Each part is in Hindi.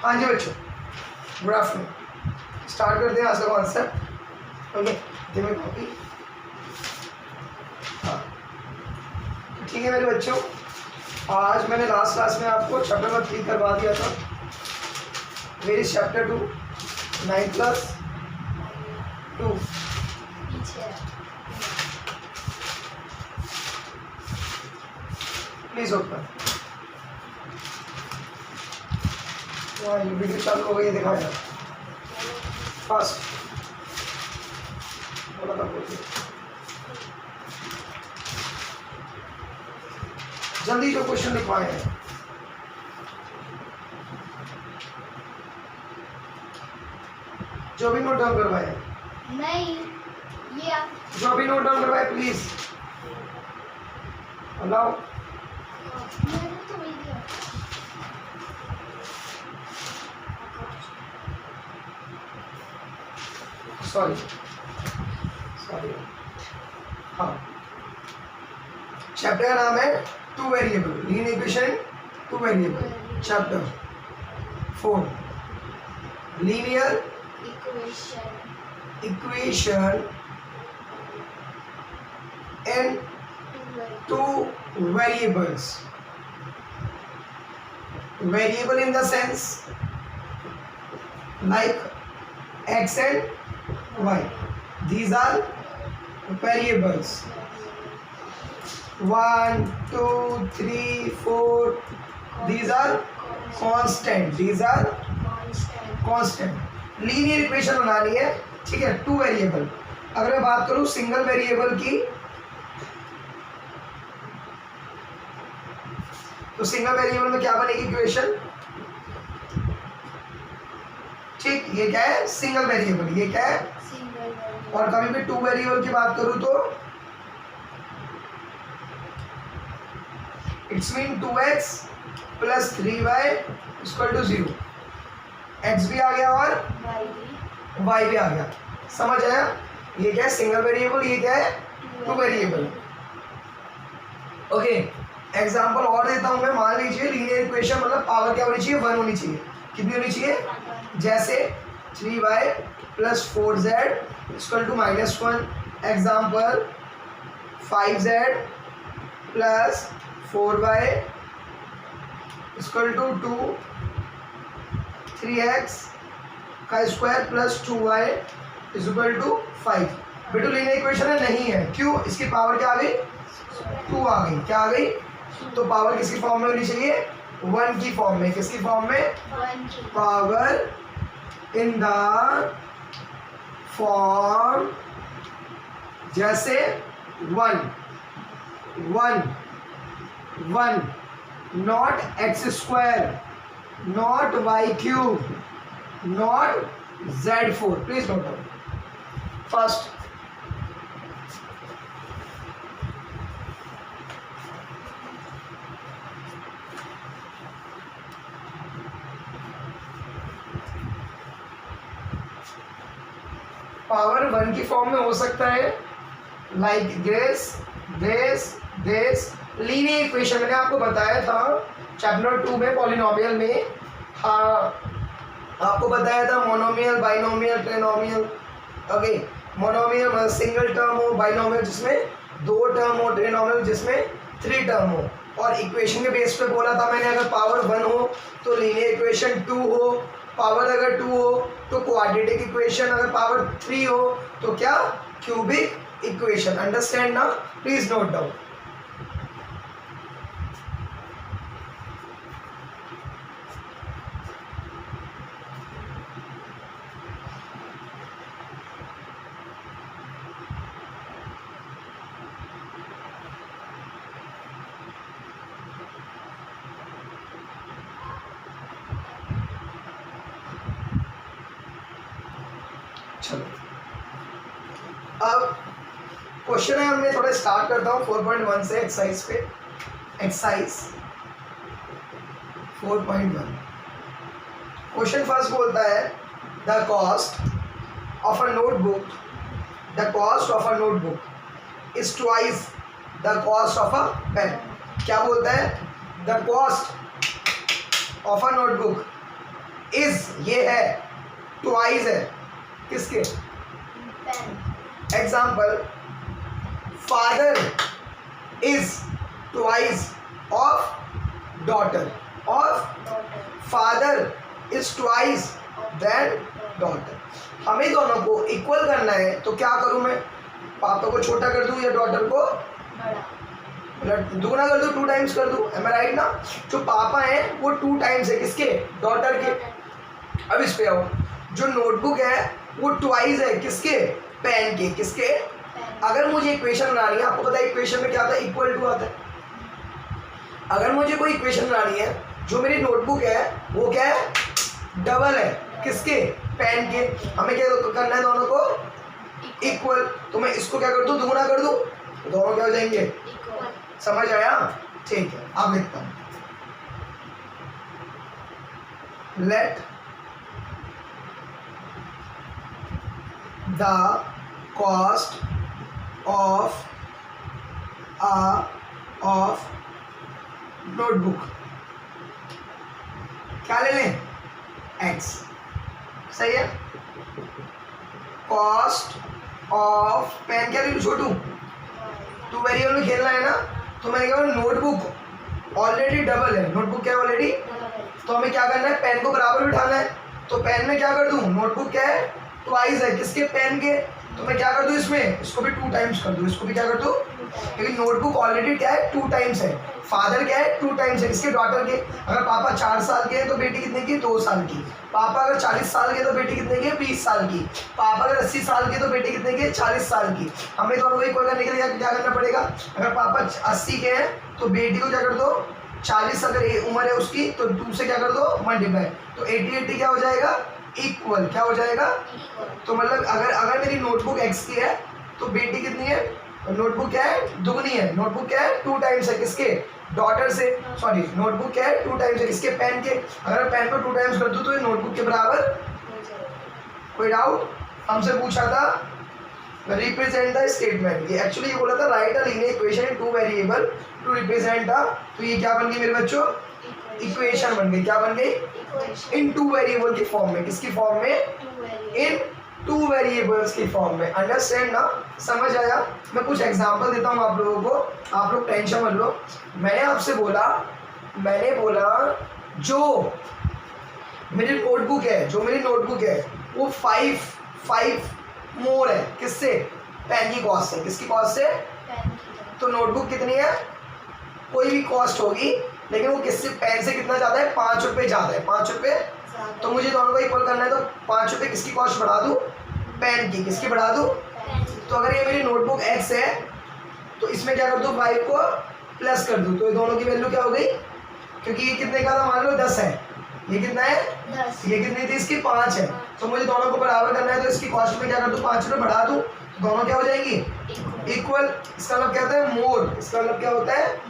हाँ जी बच्चों, गुड आफ्टरनून। स्टार्ट करते हैं आज का कॉन्सेप्ट। ओके, देखिए कॉपी। हाँ ठीक है मेरे बच्चों, आज मैंने लास्ट क्लास में आपको चैप्टर नंबर 3 करवा दिया था। Where is chapter 2 9+2 please open. ये वीडियो चालू हो गई है, दिखाया फास्ट बोला था, बोलिए जल्दी जो क्वेश्चन लिखवाए हैं। जो भी नोट डाउन करवाए हैं, नहीं ये आप जो भी नोट डाउन करवाए प्लीज अलाउ। मैंने तो वही दिया। सॉरी हाँ, चैप्टर का नाम है two variable linear equation, two variable. Chapter 4 linear equation in two variables. Variable in the sense like x and y. These are variables. 1, 2, 3, 4. These are constant. These are constant. Linear equation बनानी है, ठीक है, टू वेरिएबल। अगर मैं बात करूं सिंगल वेरिएबल की, तो सिंगल वेरिएबल में क्या बनेगी इक्वेशन? ठीक, ये क्या है? Single variable. ये क्या है? और कभी भी टू वेरिएबल की बात करूं तो it's mean 2x + 3y = 0। x भी आ गया और y भी आ गया। समझ आया? ये क्या है? Single variable. ये क्या है? Two variable. ओके, एग्जाम्पल और देता हूं मैं। मान लीजिए लीनियर इक्वेशन मतलब पावर क्या होनी चाहिए? 1 होनी चाहिए। कितनी होनी चाहिए? जैसे 3y + 4z = -1। Example 5z + 4y = 2। 3x² + 2y = 5। बेटू लीनियर इक्वेशन है? नहीं है। क्यों? इसकी पावर क्या आ गई? 2 आ गई। क्या आ गई? तो पावर किसकी फॉर्म में होनी चाहिए? 1 की फॉर्म में। किसकी फॉर्म में? पावर इन द फॉर्म जैसे 1 1 1, not x², not y³, not z4। Please note down. First, power 1 की फॉर्म में हो सकता है like this this this. Linear equation मैंने आपको बताया था चैप्टर 2 में पॉलिनोमियल में। हाँ, आपको बताया था monomial, binomial, trinomial. Okay, monomial single term हो, बाइनोमियल जिसमें 2 टर्म हो, ट्रिनोमियल जिसमें 3 टर्म हो। और इक्वेशन के बेस पे बोला था मैंने, अगर पावर 1 हो तो लीनियर इक्वेशन 2 हो, पावर अगर 2 हो तो क्वाड्रेटिक इक्वेशन, अगर पावर 3 हो तो क्या? Cubic equation. अंडरस्टैंड ना? Please note down. चलो, अब क्वेश्चन है, मैं थोड़ा स्टार्ट करता हूँ 4.1 से एक्सरसाइज पे। एक्सरसाइज 4.1 क्वेश्चन फर्स्ट बोलता है the cost of a notebook, the cost of a notebook is twice the cost of a pen. क्या बोलता है? The cost of a notebook is ये है, ट्वाइस है किसके? Pen example, father is twice of daughter, of daughter father is twice than daughter. हमें दोनों को इक्वल करना है तो क्या करूं मैं? पापा को छोटा कर दूं या डॉटर को बड़ा दुगना कर दूं, 2 टाइम्स कर दूं? एम आई राइट ना? जो पापा है वो 2 टाइम्स है किसके? डॉटर के। अब इस पे आओ, जो नोटबुक है वो ट्वाइस है किसके? पेन के। किसके? पेन अगर मुझे इक्वेशन बनानी है, आपको पता है इक्वेशन में क्या आता है? इक्वल टू आता है। अगर मुझे कोई इक्वेशन बनानी है, जो मेरी नोटबुक है वो क्या है? डबल है किसके? पेन के। हमें क्या करना है? दोनों को इक्वल। तो मैं इसको क्या कर दूं? दुगना कर दूं, तो दोनों क्या हो जाएंगे? इक्वल समझ आया? ठीक है, अब लिखता हूं, let the cost of notebook, क्या ले लें? एक्स। सही है। कॉस्ट ऑफ पेन क्या ले लूं? छोटू 2 वेरिएबल में खेलना है ना, तो मैंने कहा नोटबुक ऑलरेडी डबल है, नोटबुक क्या ऑलरेडी, तो हमें क्या करना है? पेन को बराबर बिठाना है। तो पेन में क्या कर दूं? नोटबुक क्या है? ट्वाइस है किसके? पेन के। तो मैं क्या कर दूं इसमें? इसको भी 2 टाइम्स कर दूं, इसको भी क्या कर दूं? क्योंकि नोटबुक ऑलरेडी क्या है? 2 टाइम्स है। फादर क्या है? 2 टाइम्स है किसके? डॉटर के। अगर पापा 4 साल के हैं तो बेटी कितने की? 2 साल की। पापा अगर 40 साल के तो बेटी कितने की है? 20 साल की। पापा अगर 80 साल के तो बेटी कितने की है? 40 साल की। हमें दोनों को इक्वल करने के लिए क्या करना पड़ेगा? अगर पापा 80 के हैं तो बेटी को क्या कर दो? 40 अगर उम्र है उसकी तो 2 से क्या कर दो? मल्टीप्लाई। तो 80 क्या हो जाएगा? इक्वल। क्या हो जाएगा? तो मतलब अगर मेरी नोटबुक एक्स की है तो बेटी कितनी है? नोटबुक क्या है? दुगनी है। नोटबुक क्या है? 2 टाइम्स है किसके? डॉटर से। सॉरी, नोटबुक क्या है? 2 टाइम्स है किसके? पेन के। अगर पेन को 2 टाइम्स कर दूं तो ये नोटबुक के बराबर। कोई डाउट? हमसे पूछा था रिप्रेजेंट द स्टेटमेंट। ये एक्चुअली ये बोला था write a linear equation in 2 variable to represent a. तो ये क्या बन गई मेरे बच्चों? इक्वेशन बन गई। क्या बन गई? इन 2 वेरिएबल की फॉर्म में। किसकी फॉर्म में? इन 2 वेरिएबल्स की फॉर्म में। अंडरस्टैंड ना? समझ आया? मैं कुछ एग्जांपल देता हूँ आप लोगों को, आप लोग टेंशन मत लो। मैंने आपसे बोला, जो मेरी नोटबुक है, वो 5 मोर है किससे? पेन की कॉस्ट से। किसकी कॉस्ट से? तो नोटबुक कितनी है? कोई भी कॉस्ट होगी, लेकिन वो किससे? पेन से कितना ज़्यादा है? 5 रुपये ज़्यादा है। 5 रुपये। तो मुझे दोनों को इक्वल करना है, तो 5 रुपये किसकी कॉस्ट बढ़ा दूँ? पेन की। किसकी बढ़ा दूँ? तो अगर ये मेरी नोटबुक एक्स है तो इसमें क्या कर दूँ? 5 को प्लस कर दूँ, तो ये दोनों की वैल्यू क्या हो गई? क्योंकि ये कितने का था? मान लो 10 है। ये कितना है? 10। ये कितनी थी? इसकी 5 है। तो मुझे दोनों को बराबर करना है, तो इसकी कॉस्ट में क्या कर दूँ? 5 रुपये बढ़ा दूँ, तो दोनों क्या हो जाएंगी? इक्वल। इसका मतलब क्या होता है? मोर। इसका मतलब क्या होता है?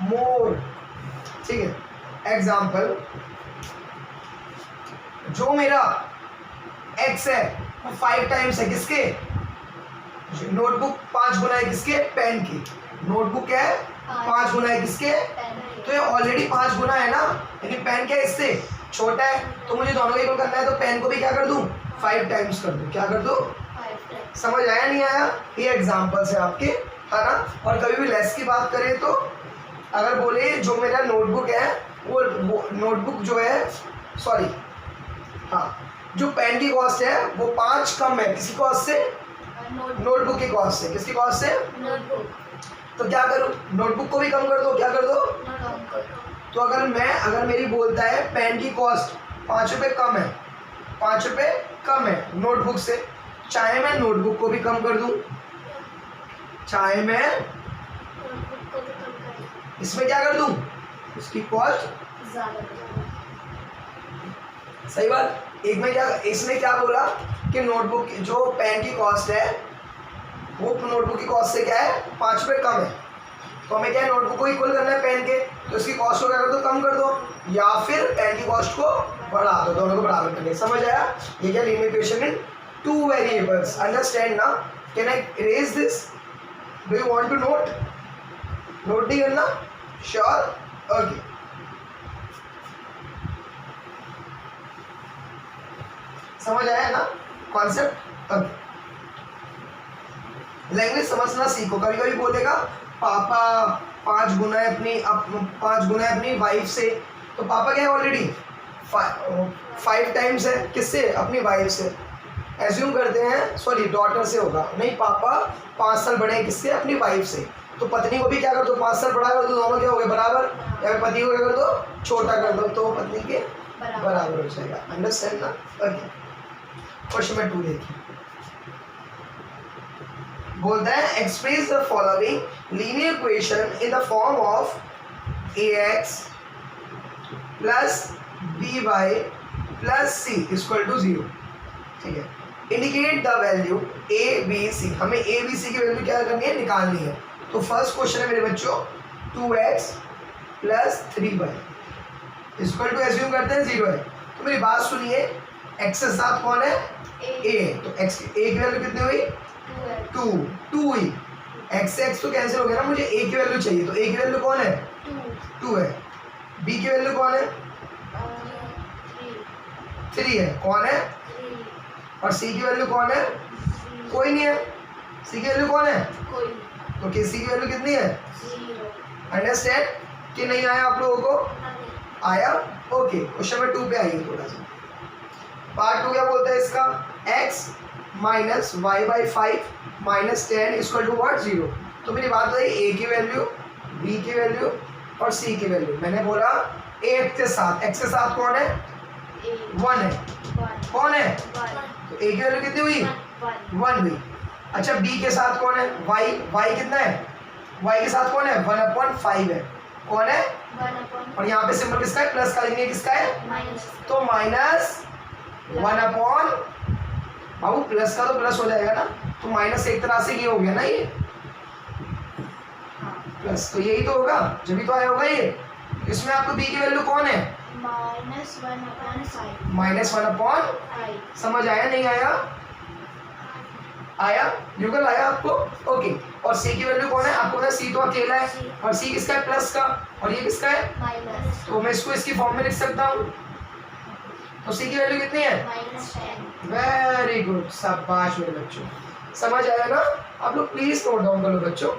मोर। ठीक है। एग्जाम्पल, जो मेरा एक्स है वो 5 टाइम्स है किसके? नोटबुक 5 गुना है किसके? पेन की। नोटबुक क्या है? 5 गुना है किसके? तो ये ऑलरेडी 5 गुना है ना, लेकिन पेन क्या है? इससे छोटा है। तो मुझे दोनों को इक्वल करना है, तो पेन को भी क्या कर दूं? 5 टाइम्स कर दूं। क्या कर दूं? समझ आया नहीं आया? ये एग्जाम्पल्स है आपके, है ना? और कभी भी लेस की बात करें तो अगर बोले जो मेरा नोटबुक है वो नोटबुक जो है, सॉरी, हाँ, जो पेन की कॉस्ट है वो 5 कम है किसकी कॉस्ट से? नोटबुक की कॉस्ट से। किसकी कॉस्ट से? तो क्या करूँ? नोटबुक को भी कम कर दो। क्या कर दो? तो अगर मेरी बोलता है पेन की कॉस्ट 5 रुपये कम है, 5 रुपये कम है नोटबुक से, चाहे मैं नोटबुक को भी कम कर दूं, चाहे मैं इसमें क्या कर दूं? इसकी कॉस्ट सही बात। इसमें क्या बोला कि नोटबुक जो पेन की कॉस्ट है वो नोटबुक की कॉस्ट से क्या है? 5 रुपये कम है। तो हमें क्या है? नोटबुक को इक्वल करना है पेन के, तो इसकी कॉस्ट को क्या कर दो? कम कर दो, या फिर पेन की कॉस्ट को बढ़ा दो, दोनों को बराबर करके। समझ आया? ये क्या? Linear equation in 2 variables. Understand ना? Can I erase this? Do you want to note नहीं करना? श्योर? ओके। समझ आया ना कॉन्सेप्ट? लैंग्वेज समझना सीखो। कभी कभी बोलेगा पापा 5 गुना है अपनी वाइफ से, तो पापा क्या है ऑलरेडी 5 टाइम्स है, किससे? अपनी वाइफ से। एज्यूम करते हैं, सॉरी डॉटर से होगा, नहीं पापा 5 साल बड़े हैं, किससे? अपनी वाइफ से। तो पत्नी को भी क्या कर दो 5 साल बड़ा कर दो, दोनों क्या हो गए बराबर, या फिर पति को क्या कर दो छोटा कर दो, तो पत्नी के बराबर हो जाएगा। अंडरस्टैंड ना? ओके, क्वेश्चन नंबर 2 देखिए, बोलता है express the following linear equation in the form of ax plus by plus C equal to 0। ठीक है, indicate the value a b c, हमें a b c की वैल्यू क्या करनी है? निकालनी है। तो फर्स्ट क्वेश्चन है मेरे बच्चों 2x plus 3y equal to, assume करते हैं 0 है। तो मेरी बात सुनिए, x के साथ कौन है? a, तो x की वैल्यू कितनी हुई? 2 हुई। x से x तो कैंसिल हो गया ना, मुझे a की वैल्यू चाहिए, तो a की वैल्यू कौन है? 2 है। b की वैल्यू कौन है? 3 है। कौन है? और c की वैल्यू कौन है? कोई नहीं है। c की वैल्यू कौन है? तो c की वैल्यू कितनी है? अंडरस्टैंड कि नहीं आया आप लोगों को? आया? ओके, क्वेश्चन नंबर 2 पे आइए थोड़ा सा। पार्ट 2 क्या बोलता है इसका? x minus Y by 5 minus 10 equal to what? 0। तो मेरी बात है a की वैल्यू, b की वैल्यू और c की वैल्यू। मैंने बोला x के साथ कौन है? 1 है। कौन है? तो a की वैल्यू कितनी हुई? 1 हुई। अच्छा, b के साथ कौन है? y कितना है? y के साथ कौन है? 1/5 है। कौन है? और यहाँ पे सिंबल किसका है? प्लस का, लेंगे किसका है? तो माइनस 1/, बाबू प्लस का तो प्लस हो जाएगा ना, तो माइनस एक तरह से ये हो गया ना, ये प्लस, तो यही तो होगा, जब भी तो आया होगा ये। इसमें आपको b की वैल्यू कौन है? -1/5। समझ आया नहीं आया? आया? युगल आया आपको? ओके। और c की वैल्यू कौन है? आपको पता c तो अकेला है, और c किसका है? प्लस का, और ये किसका है? तो मैं इसको इसकी फॉर्म में लिख सकता हूँ। तो c की वैल्यू कितनी है? -10। वेरी गुड, शाबाश मेरे बच्चों, समझ आया ना? आप लोग प्लीज नोट डाउन कर लो बच्चों।